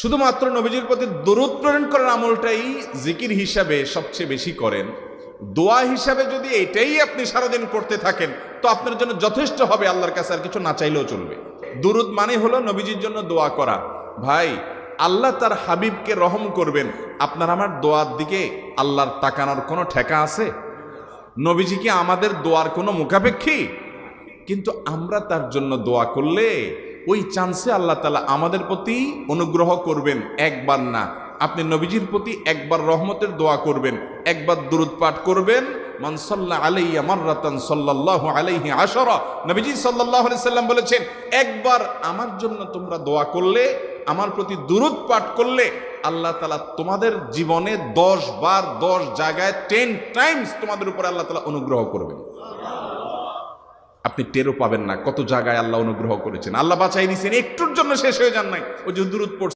শুধুমাত্র নবীজির প্রতি দরুদ প্রেরণ করার আমলটাই জিকির হিসাবে সবচেয়ে বেশি করেন। দোয়া হিসাবে যদি এটাই আপনি সারাদিন করতে থাকেন তো আপনার জন্য যথেষ্ট হবে, আল্লাহর কাছে আর কিছু না চাইলেও চলবে। দুরুদ মানে হলো নবীজির জন্য দোয়া করা। ভাই, আল্লাহ তার হাবিবকে রহম করবেন, আপনার আমার দোয়ার দিকে আল্লাহর তাকানোর কোনো ঠেকা আছে? নবীজি কি আমাদের দোয়ার কোনো মুখাপেক্ষী? কিন্তু আমরা তার জন্য দোয়া করলে ওই চান্সে আল্লাহ তাআলা আমাদের প্রতি অনুগ্রহ করবেন। একবার না, আপনি নবীজির প্রতি একবার রহমতের দোয়া করবেন, একবার দুরূদ পাঠ করবেন। মান সাল্লা আলাইয়া মাররাতান সাল্লাল্লাহু আলাইহি আশারা, নবীজি সাল্লাল্লাহু আলাইহি সাল্লাম বলেছেন, একবার আমার জন্য তোমরা দোয়া করলে, আমার প্রতি দুরূদ পাঠ করলে, আল্লাহ তাআলা তোমাদের জীবনে 10 বার 10 জায়গায় 10 টাইমস তোমাদের উপরে আল্লাহ তাআলা অনুগ্রহ করবেন। আপনি টেরও পাবেন না কত জায়গায় আল্লাহ অনুগ্রহ করেছেন, আল্লাহ বাঁচাই দিয়েছেন, একটুর জন্য শেষ হয়ে যান নাই। ওই যে দুরূদ পড়ছেন।